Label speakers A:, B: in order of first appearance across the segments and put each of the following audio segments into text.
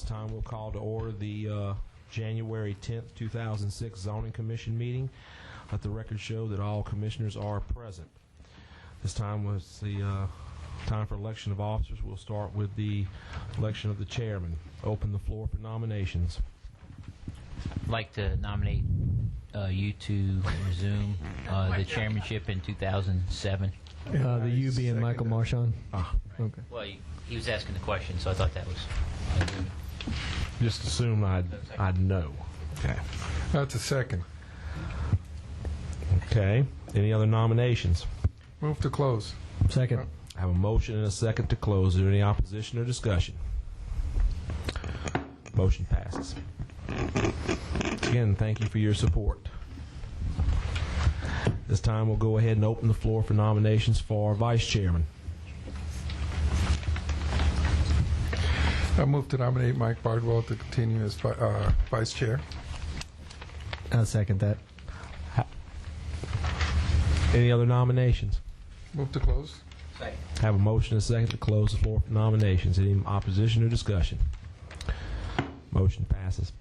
A: It's time we'll call to order the January 10th, 2006 Zoning Commission meeting. Let the record show that all commissioners are present. This time was the time for election of officers. We'll start with the election of the chairman. Open the floor for nominations.
B: I'd like to nominate you to resume the chairmanship in 2007.
C: The U being Michael Marchand. Okay.
B: Well, he was asking the question, so I thought that was a good.
A: Just assume I'd know. Okay.
D: That's a second.
A: Okay. Any other nominations?
D: Move to close.
C: Second.
A: I have a motion and a second to close. Is there any opposition or discussion? Motion passes. Again, thank you for your support. This time we'll go ahead and open the floor for nominations for vice chairman.
D: I move to nominate Mike Bardwell to continue as vice chair.
C: I'll second that.
A: Any other nominations?
D: Move to close.
B: Second.
A: I have a motion and a second to close the floor for nominations. Any opposition or discussion? Motion passes.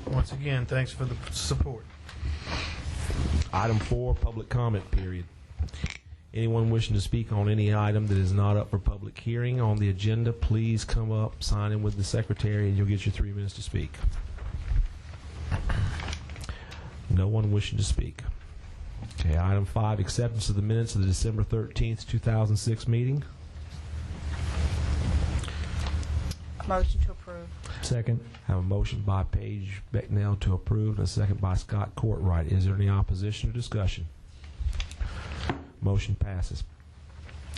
E: Once again, thanks for the support.
A: Item 4, public comment period. Anyone wishing to speak on any item that is not up for public hearing on the agenda, please come up, sign in with the secretary, and you'll get your 3 minutes to speak. No one wishing to speak. Okay, item 5, acceptance of the minutes of the December 13th, 2006 meeting.
F: Motion to approve.
C: Second.
A: I have a motion by Paige Becknell to approve and a second by Scott Courtwright. Is there any opposition or discussion? Motion passes.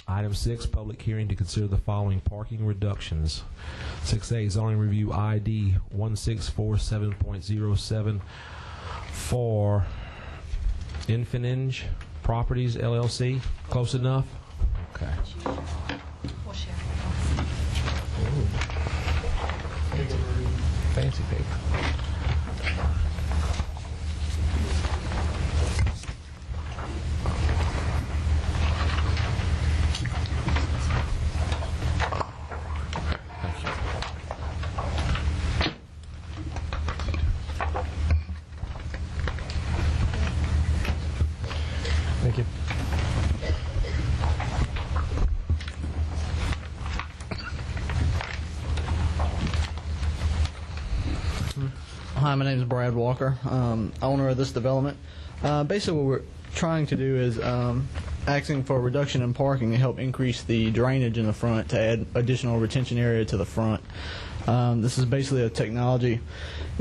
A: Item 6, public hearing to consider the following parking reductions. 6A, zoning review ID 1647.07 for Infinenge Properties, LLC. Close enough? Okay.
F: We'll share.
A: Fancy paper.
C: Thank you.
G: Hi, my name is Brad Walker, owner of this development. Basically, what we're trying to do is asking for a reduction in parking to help increase the drainage in the front to add additional retention area to the front. This is basically a technology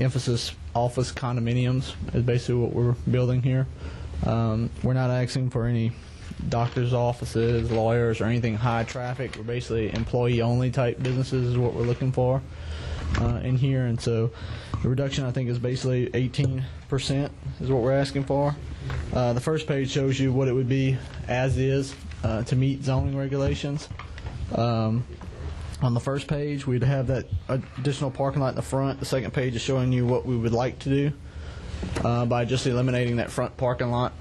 G: emphasis office condominiums is basically what we're building here. We're not asking for any doctor's offices, lawyers, or anything high traffic. We're basically employee-only type businesses is what we're looking for in here, and so the reduction I think is basically 18% is what we're asking for. The first page shows you what it would be as is to meet zoning regulations. On the first page we'd have that additional parking lot in the front. The second page is showing you what we would like to do by just eliminating that front parking lot.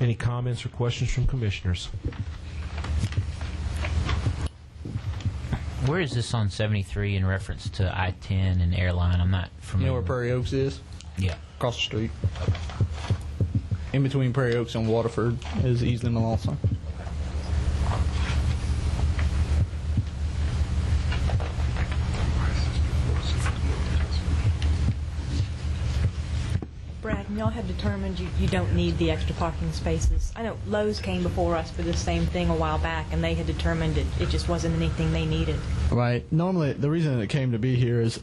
A: Any comments or questions from commissioners?
B: Where is this on 73 in reference to I-10 and airline? I'm not
G: You
B: familiar.
G: know where Prairie Oaks is?
B: Yeah.
G: Across the street. In between Prairie Oaks and Waterford is Easley Malonson.
F: Brad, and y'all have determined you don't need the extra parking spaces. I know Lowe's came before us for the same thing a while back, and they had determined it just wasn't anything they needed.
G: Right. Normally, the reason it came to be here is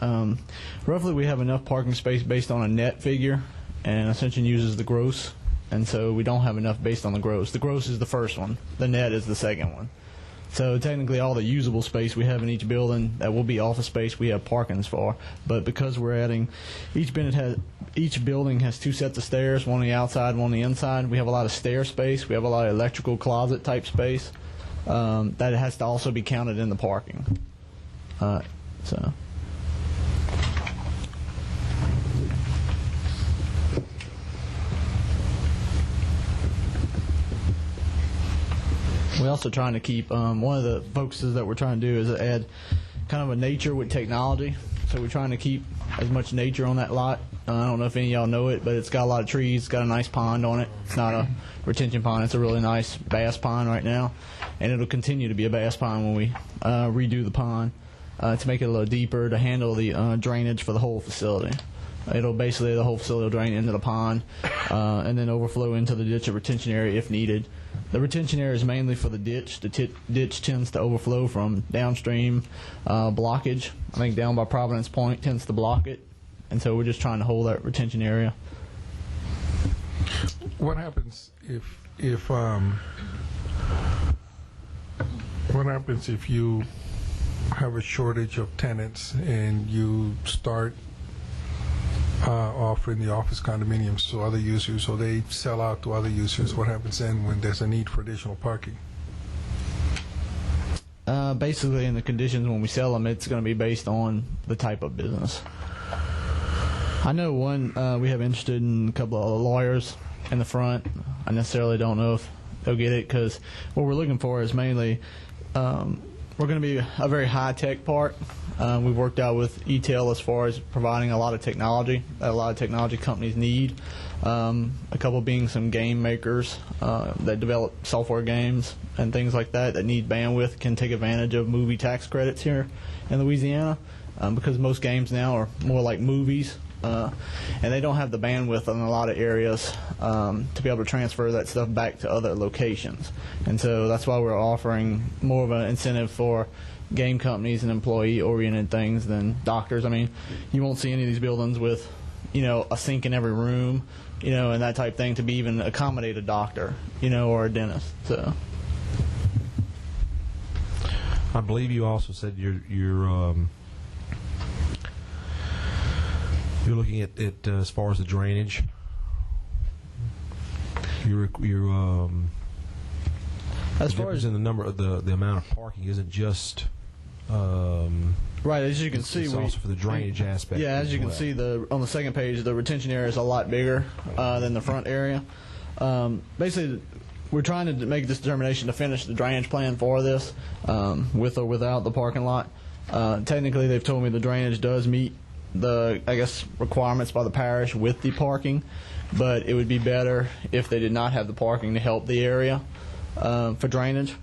G: roughly we have enough parking space based on a net figure, and Ascension uses the gross, and so we don't have enough based on the gross. The gross is the first one. The net is the second one. So technically all the usable space we have in each building that will be office space we have parkings for. But because we're adding, each building has two sets of stairs, one on the outside, one on the inside. We have a lot of stair space. We have a lot of electrical closet type space. That has to also be counted in the parking. So. We're also trying to keep, one of the focuses that we're trying to do is add kind of a nature with technology. So we're trying to keep as much nature on that lot. I don't know if any of y'all know it, but it's got a lot of trees. It's got a nice pond on it. It's not a retention pond. It's a really nice bass pond right now. And it'll continue to be a bass pond when we redo the pond to make it a little deeper to handle the drainage for the whole facility. It'll basically, the whole facility will drain into the pond and then overflow into the ditch or retention area if needed. The retention area is mainly for the ditch. The ditch tends to overflow from downstream blockage. I think down by Providence Point tends to block it. And so we're just trying to hold that retention area.
D: What happens if what happens if you have a shortage of tenants and you start offering the office condominiums to other users, or they sell out to other users? What happens then when there's a need for additional parking?
G: Basically, in the conditions when we sell them, it's going to be based on the type of business. I know one, we have interested in a couple of lawyers in the front. I necessarily don't know if they'll get it because what we're looking for is mainly, we're going to be a very high-tech park. We've worked out with ETEL as far as providing a lot of technology that a lot of technology companies need. A couple being some game makers that develop software games and things like that need bandwidth, can take advantage of movie tax credits here in Louisiana because most games now are more like movies. And they don't have the bandwidth in a lot of areas to be able to transfer that stuff back to other locations. And so that's why we're offering more of an incentive for game companies and employee-oriented things than doctors. I mean, you won't see any of these buildings with, a sink in every room, and that type thing to be even accommodate a doctor, or a dentist. So.
A: I believe you also said you're looking at as far as the drainage.
G: As
A: the
G: far
A: difference
G: as
A: in the number of the amount of parking isn't just
G: right, as you can see,
A: it's also for the drainage aspect.
G: Yeah, as you can see, on the second page, the retention area is a lot bigger than the front area. Basically, we're trying to make this determination to finish the drainage plan for this, with or without the parking lot. Technically, they've told me the drainage does meet the, requirements by the parish with the parking, but it would be better if they did not have the parking to help the area for drainage.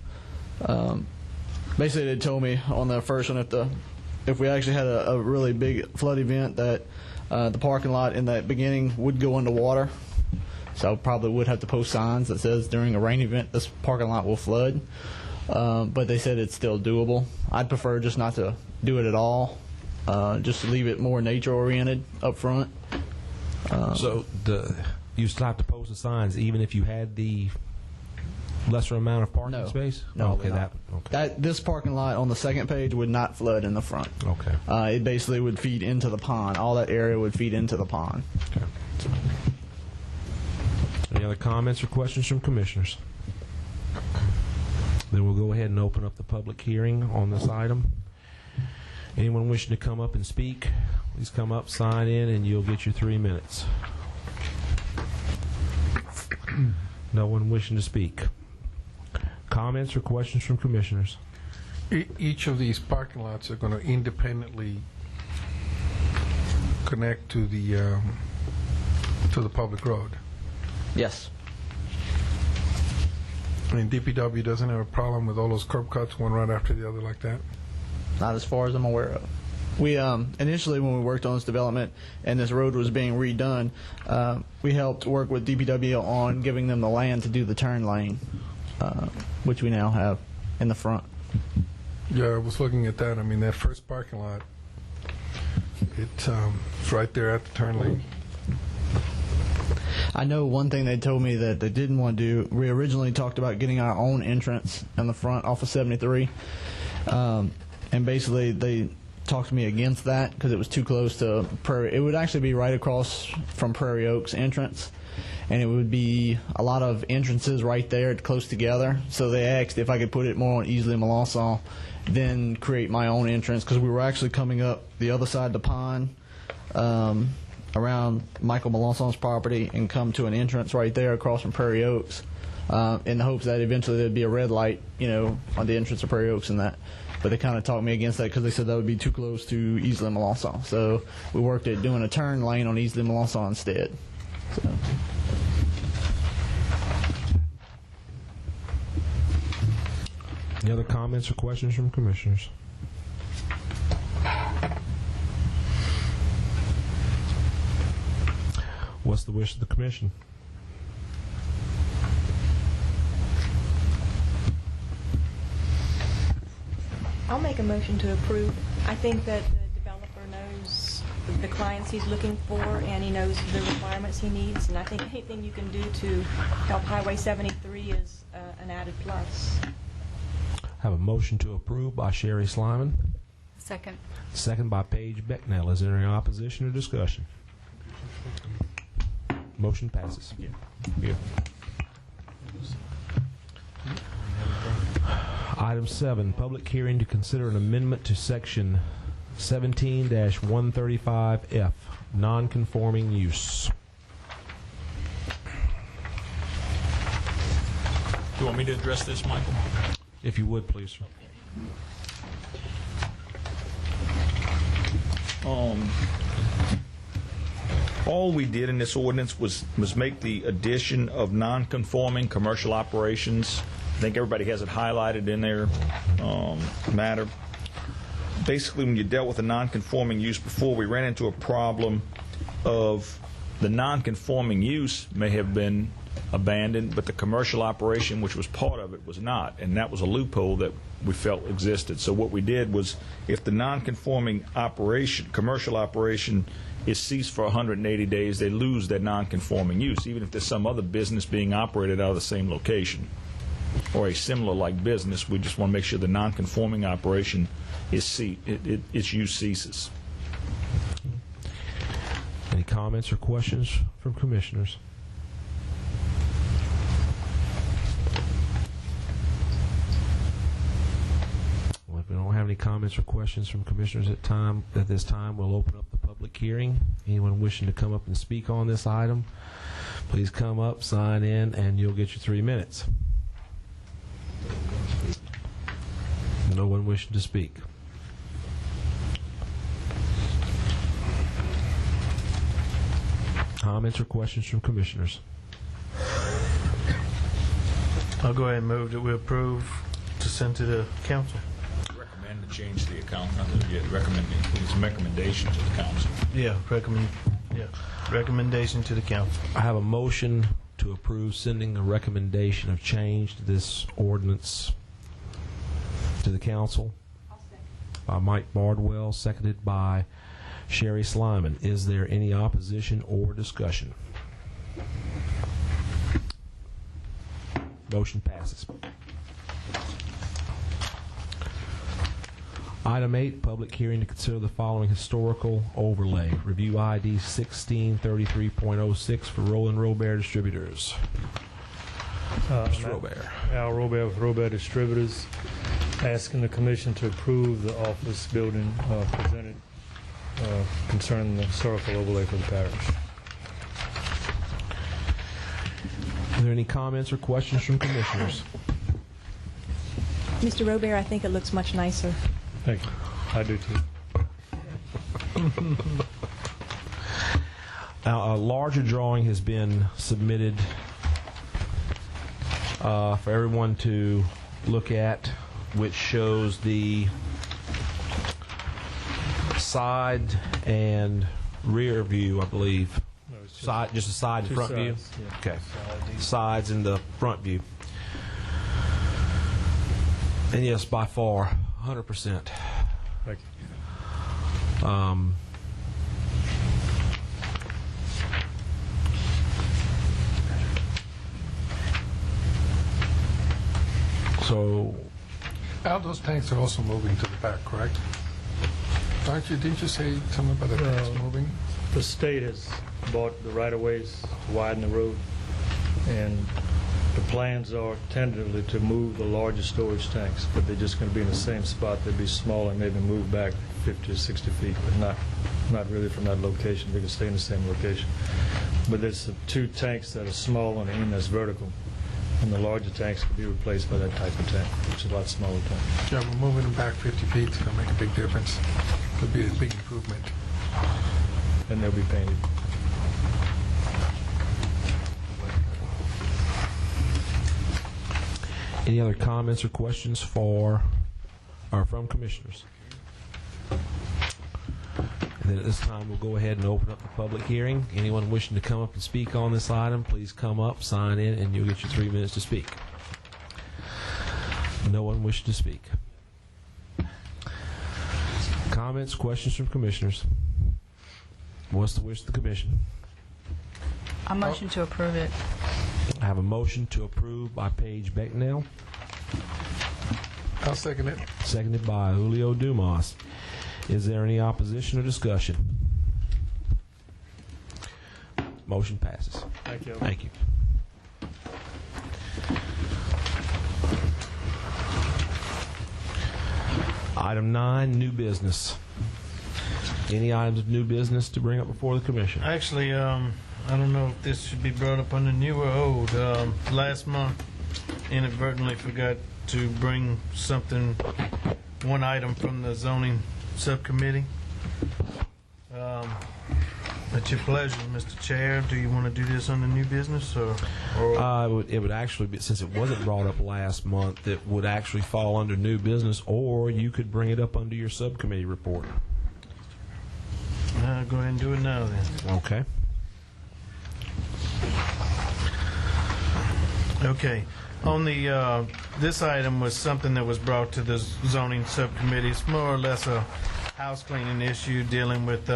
G: Basically, they told me on the first one if we actually had a really big flood event that the parking lot in the beginning would go underwater. So probably would have to post signs that says during a rain event this parking lot will flood. But they said it's still doable. I'd prefer just not to do it at all. Just to leave it more nature-oriented up front.
A: So you still have to post the signs even if you had the lesser amount of parking space?
G: No.
A: Okay,
G: This parking lot on the second page would not flood in the front.
A: Okay.
G: It basically would feed into the pond. All that area would feed into the pond.
A: Okay. Any other comments or questions from commissioners? Then we'll go ahead and open up the public hearing on this item. Anyone wishing to come up and speak, please come up, sign in, and you'll get your 3 minutes. No one wishing to speak. Comments or questions from commissioners?
D: Each of these parking lots are going to independently connect to the public road.
G: Yes.
D: I mean, DPW doesn't have a problem with all those curb cuts, one right after the other like that?
G: Not as far as I'm aware of. We initially, when we worked on this development and this road was being redone, we helped work with DPW on giving them the land to do the turn lane, which we now have in the front.
D: Yeah, I was looking at that. I mean, that first parking lot, it's right there at the turn lane.
G: I know one thing they told me that they didn't want to do. We originally talked about getting our own entrance in the front off of 73. And basically, they talked to me against that because it was too close to Prairie. It would actually be right across from Prairie Oaks entrance, and it would be a lot of entrances right there close together. So they asked if I could put it more on Easley and Melanson then create my own entrance, because we were actually coming up the other side of the pond around Michael Melancon's property and come to an entrance right there across from Prairie Oaks, in the hopes that eventually there'd be a red light, on the entrance of Prairie Oaks and that. But they kind of talked me against that because they said that would be too close to Easley Melanson. So we worked at doing a turn lane on Easley Melanson instead. So.
A: Any other comments or questions from commissioners? What's the wish of the commission?
F: I'll make a motion to approve. I think that the developer knows the clients he's looking for, and he knows the requirements he needs, and I think anything you can do to help Highway 73 is an added plus.
A: Have a motion to approve by Sherry Slyman,
H: Second.
A: second by Paige Becknell. Is there any opposition or discussion? Motion passes. Yeah. Item 7, public hearing to consider an amendment to Section 17-135F, non-conforming use.
I: Do you want me to address this, Michael?
A: If you would, please, sir.
I: All we did in this ordinance was make the addition of non-conforming commercial operations. I think everybody has it highlighted in their matter. Basically, when you dealt with a non-conforming use before, we ran into a problem of the non-conforming use may have been abandoned, but the commercial operation, which was part of it, was not, and that was a loophole that we felt existed. So what we did was, if the non-conforming operation, commercial operation, is ceased for 180 days, they lose their non-conforming use, even if there's some other business being operated out of the same location or a similar like business. We just want to make sure the non-conforming operation is its use ceases.
A: Any comments or questions from commissioners? Well, if we don't have any comments or questions from commissioners at this time, we'll open up the public hearing. Anyone wishing to come up and speak on this item, please come up, sign in, and you'll get your 3 minutes. No one wishing to speak. Comments or questions from commissioners?
E: I'll go ahead and move that we approve to send to the council.
I: Recommend to change the account, not that yet. Recommend it's a recommendation to the council.
E: Recommendation to the council.
A: I have a motion to approve sending a recommendation of change to this ordinance to the council by Mike Bardwell, seconded by Sherry Slyman. Is there any opposition or discussion? Motion passes. Item 8, public hearing to consider the following historical overlay. Review ID 1633.06 for Roland Robert Distributors. Mr. Robert.
J: Al Robert with Robert Distributors, asking the commission to approve the office building presented concerning the historical overlay for the parish.
A: Are there any comments or questions from commissioners?
F: Mr. Robert, I think it looks much nicer.
J: Thank you. I do too.
A: Now, a larger drawing has been submitted for everyone to look at, which shows the side and rear view, I believe.
J: No, it's just
A: Side, just a side and
J: two
A: front view?
J: sides, yeah.
A: Okay. Sides and the front view. And yes, by far, 100%.
J: Thank you.
A: So,
D: Al, those tanks are also moving to the back, correct? Didn't you say something about the tanks moving?
J: The state has bought the right-of-ways to widen the road, and The plans are tentatively to move the larger storage tanks, but they're just going to be in the same spot. They'll be smaller and maybe move back 50 or 60 feet, but not really from that location. They can stay in the same location. But there's 2 tanks that are small on the end that's vertical, and the larger tanks can be replaced by that type of tank, which is a lot smaller tank.
D: Yeah, we're moving them back 50 feet. It's going to make a big difference. It'll be a big improvement.
J: And they'll be painted.
A: Any other comments or questions from commissioners? And then at this time, we'll go ahead and open up the public hearing. Anyone wishing to come up and speak on this item, please come up, sign in, and you'll get your 3 minutes to speak. No one wishing to speak. Comments, questions from commissioners? What's the wish of the commission?
H: I motion to approve it.
A: I have a motion to approve by Paige Becknell,
D: I'll second it.
A: seconded by Julio Dumas. Is there any opposition or discussion? Motion passes.
J: Thank you.
A: Thank you. Item 9, new business. Any items of new business to bring up before the commission?
E: Actually, I don't know if this should be brought up under new or old. Last month, inadvertently forgot to bring one item from the zoning subcommittee. At your pleasure, Mr. Chair. Do you want to do this under new business or
A: It would actually be, since it wasn't brought up last month, it would actually fall under new business, or you could bring it up under your subcommittee report.
E: go ahead and do it now then.
A: Okay.
E: Okay. On the this item was something that was brought to the zoning subcommittee. It's more or less a house cleaning issue dealing with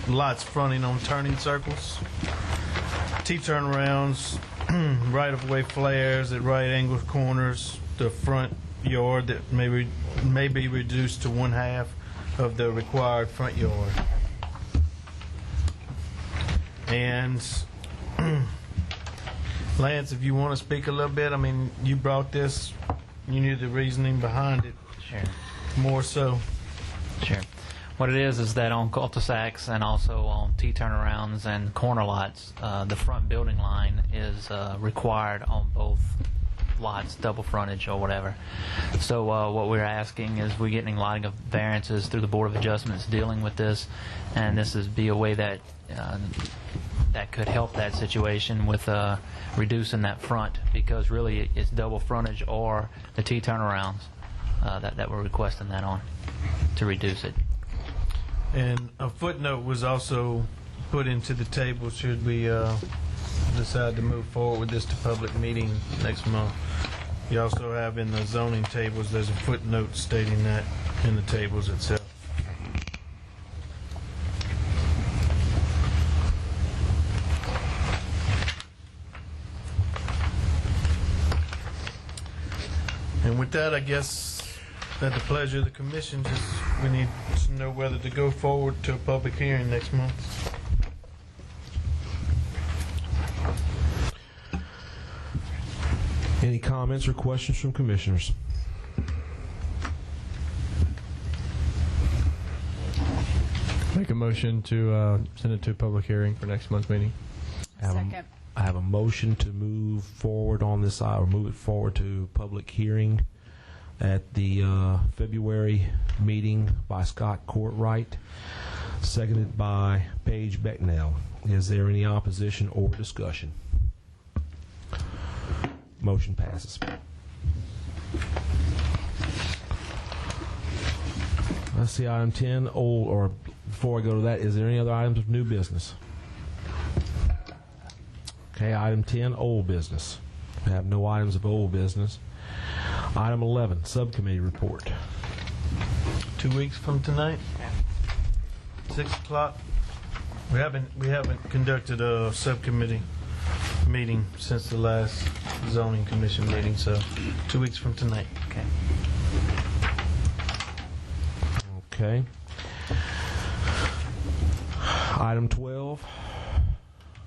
E: lots fronting on turning circles, T-turnarounds, right-of-way flares at right angle corners, the front yard that may be reduced to 1/2 of the required front yard. And Lance, if you want to speak a little bit, I mean, you brought this, you knew the reasoning behind it.
B: Sure.
E: More so.
B: Sure. What it is that on cul-de-sacs and also on T-turnarounds and corner lots, the front building line is required on both lots, double frontage or whatever. So what we're asking is we're getting a lot of variances through the Board of Adjustments dealing with this, and this is be a way that that could help that situation with reducing that front, because really it's double frontage or the T-turnarounds that we're requesting that on to reduce it.
E: And a footnote was also put into the table should we decide to move forward with this to public meeting next month. You also have in the zoning tables, there's a footnote stating that in the tables itself. And with that, I guess at the pleasure of the commission, we need to know whether to go forward to a public hearing next month.
A: Any comments or questions from commissioners?
C: Make a motion to send it to a public hearing for next month's meeting.
H: Second.
A: I have a motion to move forward on this, or move it forward to public hearing at the February meeting by Scott Courtwright, seconded by Paige Becknell. Is there any opposition or discussion? Motion passes. Let's see, item 10, old, or before I go to that, is there any other items of new business? Okay, item 10, old business. We have no items of old business. Item 11, subcommittee report.
E: 2 weeks from tonight, 6 o'clock. We haven't conducted a subcommittee meeting since the last zoning commission meeting, so 2 weeks from tonight.
B: Okay.
A: Okay. Item 12.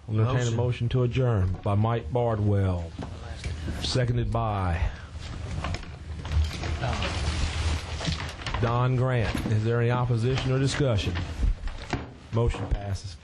A: We'll entertain a motion to adjourn by Mike Bardwell, Seconded by Don Grant. Is there any opposition or discussion? Motion passes.